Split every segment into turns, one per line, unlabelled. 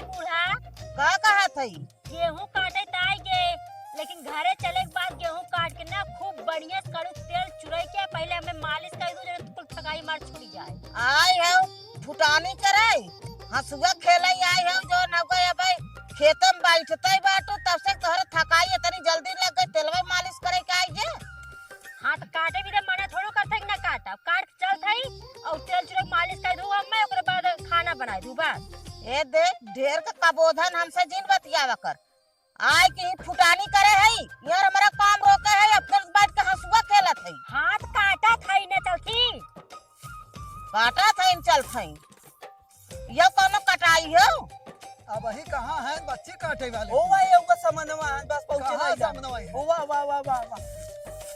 आई बूढ़ा
का कहा थई?
गेहूं काटे ताई गे, लेकिन घरे चले के बाद गेहूं काट के ना खूब बढ़िया कड़ू तेल चुराई के पहले हमें मालिश कर दो जरा कुल थकाई मार छुड़ी जाए।
आई है फुटानी करे हंसुआ खेले आई है जो न गए भाई खेतम बैठते बाटू तब से तोहर थकाई इतनी जल्दी लग गई तेलवा मालिश करे के आई जे।
हाँ तो काटे भी मना थोड़ो करते कि ना काटा काट के चल थई और तेल चुरा के मालिश कर दूंगा मैं ओकरे बाद खाना बनाई दूं बस।
ए देख ढेर का कबोधन हमसे जिन बतियावा कर आय की फुटानी करे है यार हमारा काम रोके है अब फिर बैठ के हंसुआ खेलत है।
हाथ काटा थई ना चलती
काटा था इन चल थई ये कोनो कटाई हो।
अब वही कहाँ है बच्चे काटे वाले?
ओ भाई ओका समनवा है बस पहुंचे
कहाँ
नहीं
समनवा है?
ओ वाह वाह वाह वाह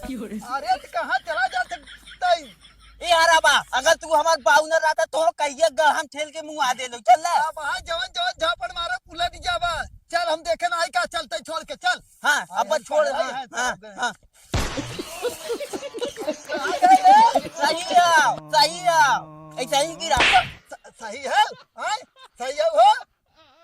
अरे तो कहाँ चला जाते तई?
ए यार बा अगर तू हमार बाऊ न रहता तो कहिए ग हम ठेल के मुंह आ दे लो चल ले।
अब वहाँ जवन जवन झापड़ मारा उलट जावा। चल हम देखे ना आई का चलते छोड़ के चल।
हां अब छोड़ दे। हां हां सही है ऐसा ही गिरा
सही है हां सही है हो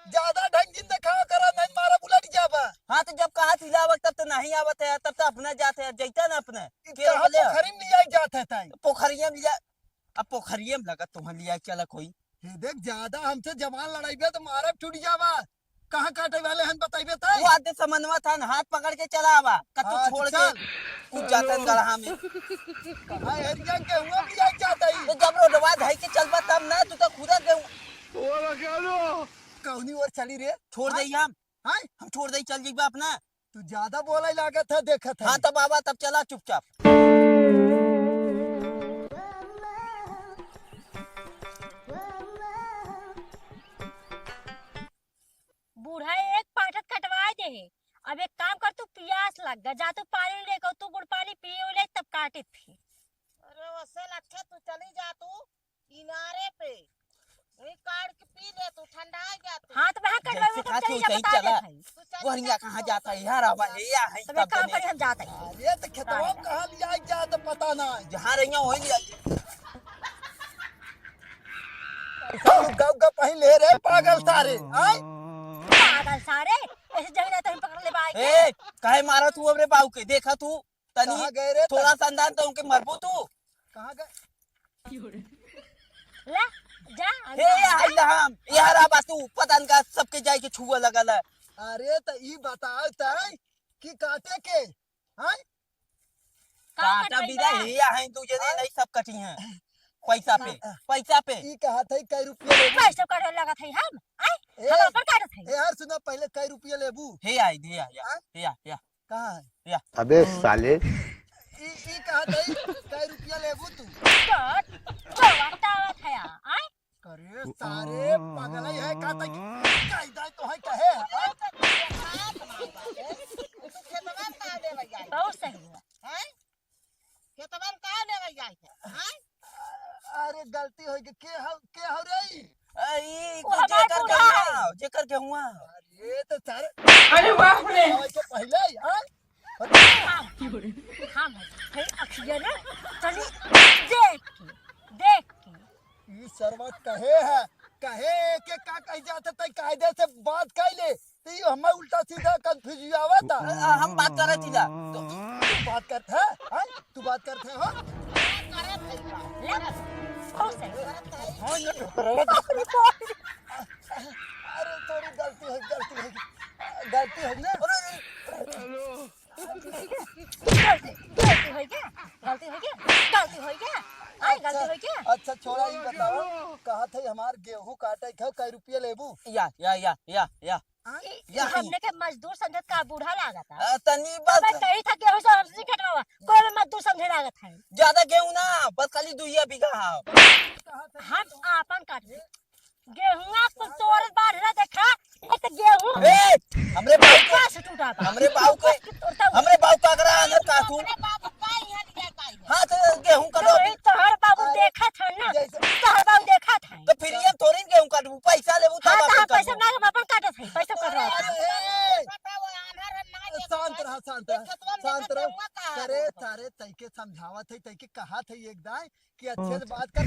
ज्यादा ढंग जिन दिखावा करा नहीं मारा उलट जावा।
हां तो जब कहा सिलावत तब तो नहीं आवत है तब तो अपना जाते है जैता ना अपने
कहाँ पोखरी में लिया जाते है तई?
पोखरिया में लिया अब पोखरिया में लगा तो हम लिया चला कोई
ये देख ज्यादा हमसे जवान लड़ाई तो मारा टूट जावा। कहाँ काटे वाले हैं बताइबे तई?
वो आते समनवा था न हाथ पकड़ के चला आवा कतु छोड़ के कूद जाता गढ़ा में।
कहाँ एरिया के हुआ भी आई जाता ही
तो जब रोडवा धाई के चलबा तब ना तू तो खुदा गेहूं
कौनी और चली रे
छोड़ दई हम छोड़ दई चल जीबा अपना।
तू ज्यादा बोला लागत है देखत है।
हाँ तब बाबा तब चला चुपचाप।
बूढ़ा एक पाठत कटवाए दे है। अब एक काम कर तू प्यास लग गया जा तू पानी लेकर तू गुड़ पानी पिए ले तब काटे फिर।
अरे वैसे अच्छा तू चली जा तू किनारे पे वही काट के पी ले तू ठंडा आ जा तू।
हाँ तो वहाँ कटवाए में
जैसे
चली
खाती
जा
सही
बता दे
चला।
भाई।
वो हरिया कहाँ जाता है यार आवा है या है
तब एक
तब
काम
देने
करी हम जाते हैं।
अरे तो खेतवा कहाँ लिया जा तो पता ना है।
जहाँ रहिया वही लिया।
गव गव पहन ले रे पागल सारे आय
पागल सारे ऐसे जगह ना तो हम पकड़ ले बाई
ए काहे मारा तू हमरे बाऊ के देखा तू तनी
कहाँ गए रे
थोड़ा सा अंदाज तो उनके मरबू तू।
कहाँ गए
ले जा
हे आइला हम यार आबा तू पता न का सबके जाय के छुआ लगल है।
अरे तो ई बताओ तय कि काटे के आय
काटा बिदा हे या है तू जने नहीं सब कटी हैं पैसा पे
ई कहा था कई रुपया लेबू?
पैसे काटे लगा थे हम आए
ए,
हम अपन काटे थे।
ए यार सुनो पहले कई रुपया लेबू?
हे आई दे या
कहाँ है?
अबे साले
ई कहा था कई रुपया लेबू तू?
कट बतावा था आए
अरे सारे पागल है का तक कई दाई तो है कहे आय?
तू खेतवा में का ले गई
बहुत सही है।
हैं खेतवा में का ले गई है हैं?
अरे गलती हो गई के हो रे
ई
वो हमार बूढ़ा है।
जेकर के हुआ
अरे तो सारे
अरे बाप रे
तो पहले आय
हम है अखिया ना चली देख के
ई सरवत कहे के का कह जाते तय कायदे से बात कैले तो ये हमें उल्टा सीधा कंफ्यूज आवता।
हम बात कर रहे थी जा
तू बात करते है हैं? तू बात करते हो
ले बहुत सही
अरे थोड़ी गलती हो ना
गलती हो गया
अच्छा छोड़ा ही बताओ कहा था हमार गेहूं काटे खाओ कई रुपया लेबू?
या
हमने के मजदूर समझत का बूढ़ा लागत था
तनी
बस
बस
कही था गेहूं से हमसे कटवावा कोई भी मजदूर समझे लागत है।
ज्यादा गेहूं ना बस खाली 2 बीघा
हम आपन काट गेहूं को तोड़ बाढ़ ना देखा एक गेहूं
ए हमरे बाऊ को
से टूटा था
हमरे बाऊ का अगर अंदर काटू
बाबू का यहाँ लिया का
हां तो गेहूं का
तो तोहर बाबू देखा था ना तोहर बाबू देखा था
तो फिर ये थोड़ी गेहूं काटू पैसा लेबू
हाँ
तब
तो हम
अपन
पैसा ना हम अपन काटे थे पैसा कट रहा था।
शांत रह करे तारे तैके समझावत है तैके कहा था एक दाई कि अच्छे से बात कर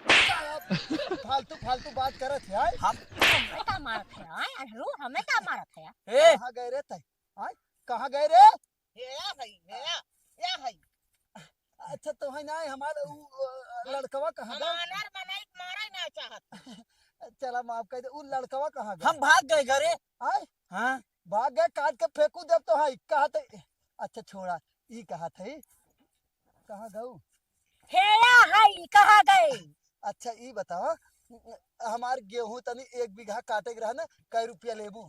फालतू तू बात करत है आय
हमें का मारत है आय अनहरू हमें का मारत है
ए
कहाँ गए रे तय आय कहाँ गए रे
हेया भाई हेया या भाई
अच्छा तो है ना हमारा लड़कवा कहाँ गए
हमार मनाई मारा ही ना चाहत
चला माफ कर दे उ लड़कवा कहाँ गए
हम भाग गए घरे
आय
हाँ
भाग गए काट के फेंकू जब तो है कहा थे अच्छा छोड़ा ई कहा थे कहाँ गऊ
हेया हाय कहाँ गए
अच्छा ई बताओ हमार गेहूं तनी 1 बीघा काटे के रहा ना कै रुपया लेबू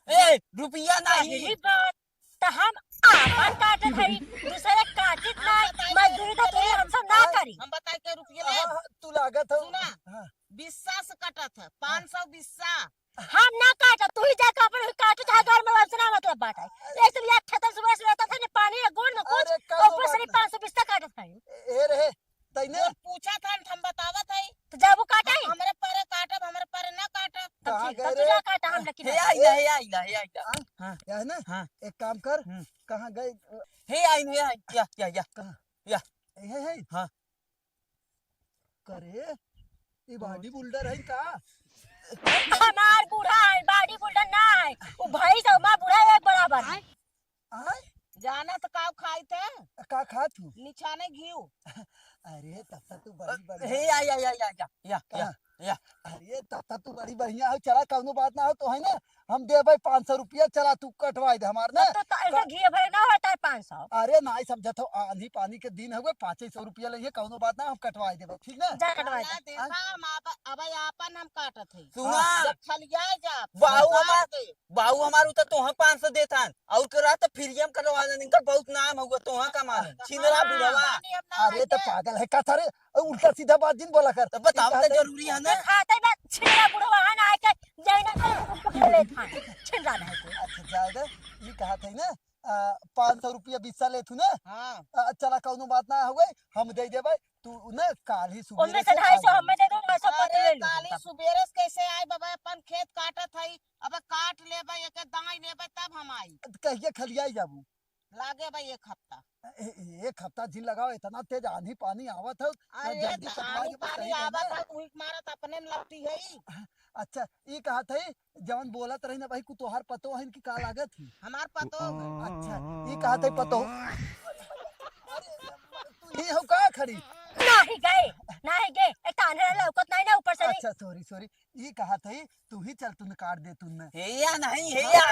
ए रुपया नहीं
यही बात तो हम आपन काटत हई दूसरे काटत ना मजदूरी तो तोरी हम सब ना करी
हम बताए के रुपये
हाँ,
ले
हाँ, तू लागत हो
सुना।
हाँ,
बिस्सा से कटत है 500 बिस्सा
हम ना काटत तू ही जाकर अपन काटत है घर में वसना मतलब बात है एक तो ये खेतन सुबह से रहता था ने पानी है गोड़ में कुछ
अरे
और ऊपर
कौनो
से
बात
500 बिस्ता काटत है
नहीं। ए रहे तैने
वो पूछा था हम बतावत है
तो जाबू काटे
हमरे परे काटब हमरे परे ना काटब
कहाँ
ठीक
गए
तू
रे
जा काटा हम लेकिन
हे आइला हे आइला हे आइला हाँ
या है ना
हाँ
एक काम कर
हम्म।
कहाँ गए
हे आइन हे आइन या
है
हाँ।
करे ये बॉडी बिल्डर है का
हमार बूढ़ा है बॉडी बिल्डर ना है वो भाई से मां बूढ़ा एक बराबर है
आय
जाना तो काव खाई थे
का खा तू
निछाने घीव
अरे तब तू बड़ी बड़ी
हे या
अरे तब तू बड़ी बढ़िया हो चला कौनो बात ना हो तो है ना हम दे भाई 500 रुपया चला तू कटवाई दे हमार ना
तो ऐसा घी भरे ना होता है 500
अरे ना समझत हो आंधी पानी के दिन हुए 500 रुपया लइए कौनो बात ना हम कटवाई देबो ठीक ना
जा कटवा
ना देखा हम अब आपन हम काटत है
सुना
जब खलिया जा
बाऊ हमार उतर तोहा 500 देथान और करा तो फिर हम करवा ले इनका बहुत नाम होगा तोहा कमा छिनरा बुढ़वा
अरे तो पागल है का थारे उल्टा सीधा बात जिन बोला कर
तो बताओ तो जरूरी है ना
खाते में छिड़ा बुढ़वा ना आके जाइना पकड़ ले था छिड़ा है तो
अच्छा जाएगा ये कहा था ना 500 रुपया बिस्सा ले तू ना
हां
चला कौनो बात ना हुए हम दे देबे तू ना काल ही सुबह
उनमें से 250 हम दे दो 200 पति ले लो
काली सुबेरे से कैसे आए बाबा अपन खेत काटत है अब काट लेबे एक दाई लेबे तब हम आई
कहिए खलियाई जाबू
लागे भाई एक हफ्ता
एक हफ्ता जिन लगाओ इतना तेज आंधी पानी आवत है
अरे
जल्दी कटवाई के
पानी
सही है
आवत
ना।
है उही मारत अपने में लगती है
अच्छा ये कहा था जवन बोलत रही ना भाई को तोहार पतो है इनकी का लागत थी
हमार पतो है।
अच्छा ये कहा था पतो तू ये हो का खड़ी
नहीं गए एक ताने लौकत नहीं ना ऊपर से
अच्छा सॉरी ये कहा था तू ही चल तूने काट दे तूने
हे या नहीं हे या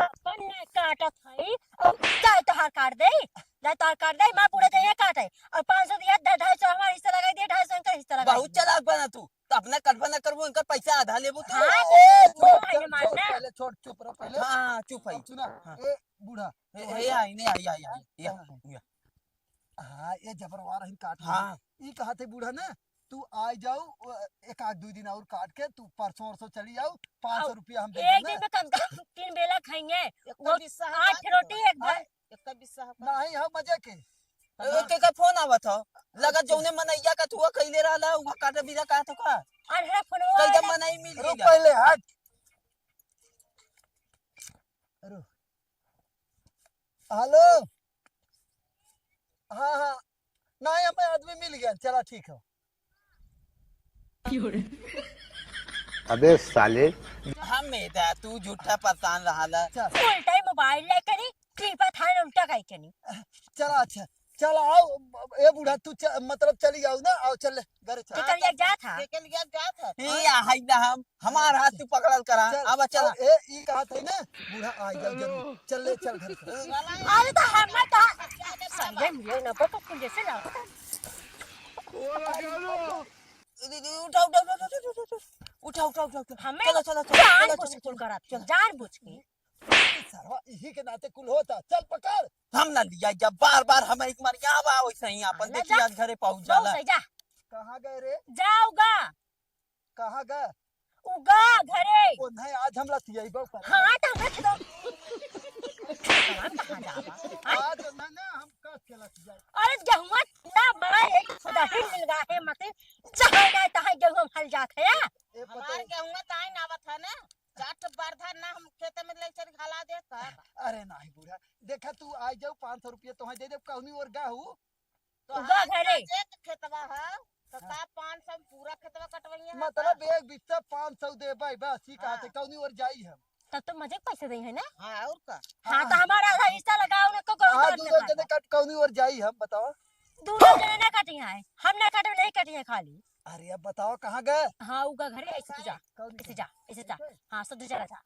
अपन ने काटत है और जाए तो हार काट दे मां पूरे दे काटे और 500 दिया 250 हमारा हिस्सा लगा दिए 250 इनका हिस्सा लगा
बहुत चलाक बना तू तो अपना कटवा ना करबो इनका पैसा आधा लेबो तू
हाँ,
पहले छोड़ चुप रहो पहले
हाँ चुप है
सुना
हाँ।
ए बूढ़ा
हे आई नहीं या
हाँ ये जबरवार है काट
हाँ
ये कहा थे बूढ़ा ना तू आ जाओ एक आध 2 दिन और काट के तू परसों चली जाओ 500 रुपया हम दे
एक
देना
दिन में कम से कम 3 बेला खाएंगे वो
बिस्सा
8 रोटी एक भात
एक बिस्सा
नहीं हम मजे के
ओके का फोन आवत हो लगा जौने मनैया का तू कइले रहला उ काटे बिना का तो का
अनहरा फोनवा
कइदा मनई मिल
रुक
गइला
पहले हट रुक हेलो हाँ नहीं हमें आदमी मिल गया चला ठीक है
अबे साले
हम मेदा तू झूठा परेशान रहला
चल
उल्टा ही मोबाइल लेके नहीं क्लिपा थाने उल्टा काई कनी
चला अच्छा चल आओ ए बूढ़ा तू मतलब चली जाओ ना आओ चल घर चल
टिकट एक जा था
के लिए जा था
हे या हाइदा हम हमार हाथ तू पकड़ल करा अब चला
ए ई कहा था ना बूढ़ा आ जाओ जरूर चल ले चल घर से
अरे तो हम तो संजय मुझे ना पता कुछ जैसे ना
उठा
हमें
चलो चलो
जान बुझ के करा जान बुझ के
सरवा इही के नाते कुल होता चल पकड़
हम ना लिया जब बार हम एक मार यहाँ बा वैसे ही अपन
ले
देखिए
जा।
आज घरे पहुंच
जाओ
जाला
सही जा
कहाँ गए रे
जाओगा
कहाँ गए
उगा घरे
ओ नहीं आज हम लतियाई बो पर
हाँ तो हमें खिदो कहाँ जावा
आज ना हम कस के लतियाई
अरे गेहूं ना बड़ा एक खुदा ही मिल गया है मत जहाँ ना तहाँ गेहूं फल जात है
ए पता
हमार गेहूं ताई ना आवत है ना जाट बारधा ना हम खेत में ले चल खला दे का
अरे नहीं बूढ़ा देखा तू आ जाओ 500 रुपया तो दे दे कहनी और गाहू
तो
उगा घरे
एक खेतवा है तो का 500 पूरा खेतवा कटवइया है
मतलब एक बिस्सा 500 दे भाई बस ही कहते
हाँ।
कौनी और जाई हम।
तब तो मजे के पैसे दें है ना।
हाँ और का
हाँ तो हमारा आधा हिस्सा लगाओ ना, को
हाँ दूसरे जने कट कौनी और जाई हम बताओ।
दूसरे जने ना कटी है, हम ना कटे नहीं कटी है खाली।
अरे अब बताओ कहाँ गए।
हाँ उगा घरे ऐसे तू जा, ऐसे जा, ऐसे जा। हाँ सब चला जा।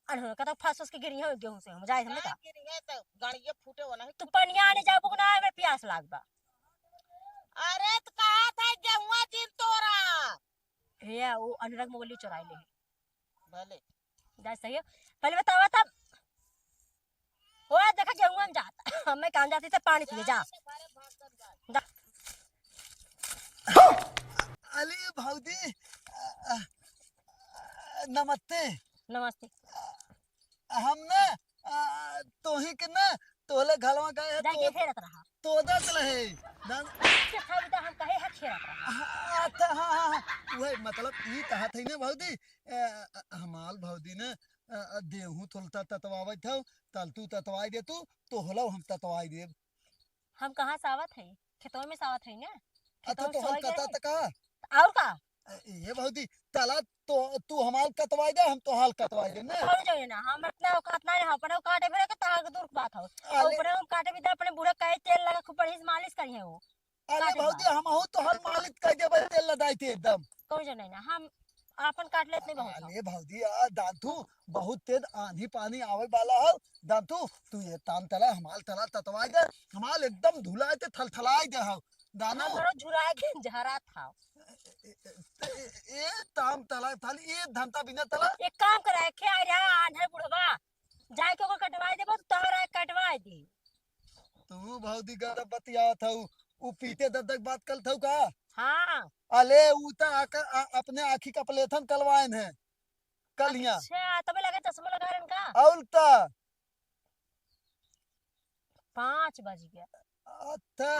अनहोना का तो फंस के गिरी है गेहूं से हम जाए हमने का।
गिरी है तो गाड़िया फूटे हो नहीं।
तू पनिया आने जा बुकना है, मैं प्यास लागबा।
अरे तो कहा था गेहुआ दिन तोरा
हे वो अनुराग मोबाइल चुराई ले
भले
जा सही है। पहले बतावा तब हो देखा गेहूं हम जाता हमें काम जाती थे पानी पिए जा। जा।
अली भाऊजी नमस्ते।
नमस्ते।
हम ना तोही के ना तोले घलवा गए हैं
जाके फेरत रहा
तो दत रहे
के खाली तो हम कहे है खेरत रहा।
अच्छा हाँ हाँ हाँ वही मतलब ये कहा थी ना भाऊजी हमाल भाऊजी ने देहू थोलता ततवावे था तलतू ततवाई दे तू तो होलो हम ततवाई दे।
हम कहाँ सावत है, खेतों में सावत है ना।
अच्छा
खेतों
तो
में
हम
सोई
कता
गए
तका
और का
ये भाऊजी तला तो तू हमाल कतवाई दे हम तो हाल कतवाई दे ना।
कौन जो है ना हम इतना औकात ना है अपने काटे फिर के ताग दूर बात हो।
अले
ऊपर हम काटे भी तो अपने बूढ़े कहे तेल लगा खूब बढ़िया से मालिश करी है वो।
अले
काटे
भाऊजी
बाद
हम हूं तो हल मालिक कह दे बस तेल लदाई थे एकदम।
कौन जो नहीं ना हम अपन काट लेते नहीं बहुत।
अरे भाऊजी दांतू बहुत तेज आंधी पानी आवे वाला हो दांतू तू ये तान तला हमाल तला ततवाई दे हमाल एकदम धुलाए ते थलथलाई दे हो दानो
हम बड़ो झुरा के झरा था।
ए ताम तला थाली ए धंता बिना तला
एक काम करे के आ रहा आधे बुढ़वा जाए के ओकर कटवाई देबो तो तोहरा कटवाई दी।
तू भाऊजी गरब बतिया था उ पीते ददक बात कल था का।
हाँ
अले उ त अपने आखी का प्लेथन कलवाइन है कलिया
अच्छा तुम्हें लगे चश्मा लगा रहे का।
औल ता
5 बज गया।
अच्छा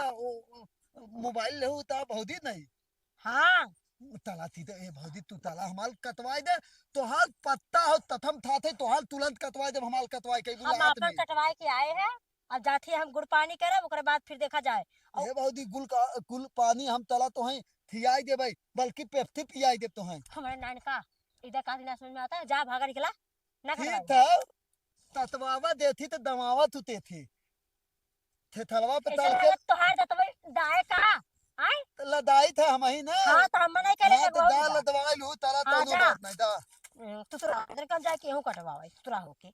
मोबाइल ले ता भाऊजी नहीं
हाँ
तला थी तो ए भाऊजी तू तला हमाल कतवाई दे तो हाल पत्ता हो तथम था थे तो हाल तुरंत कतवाई दे हमाल कतवाई के
हम
बुलात
अपन
में।
कटवाई के आए हैं, अब जाते हम गुड़ पानी करे ओकरे बाद फिर देखा जाए। और
ए भाऊजी गुल पानी हम तला तो हैं थियाई दे भाई बल्कि पेप्सी पियाई दे तो हैं।
हमारे नान का इधर का दिन समझ में आता है, जा भागा निकला ना
ठीक
कटवाई।
था ततवावा देथी तो दमावा तुते थी थे थलवा पे
ऐसे
तल के
लगे तोहार दतवे दाए का आए।
लदाई था हम ही ना।
हाँ तो हम नहीं करे
हाँ तो
लगवाओ
जा
जा।
लदवाई लू तला
हाँ
तो
जा
बात नहीं दा
तू तो इधर कब जाके हूं कटवावे तू होके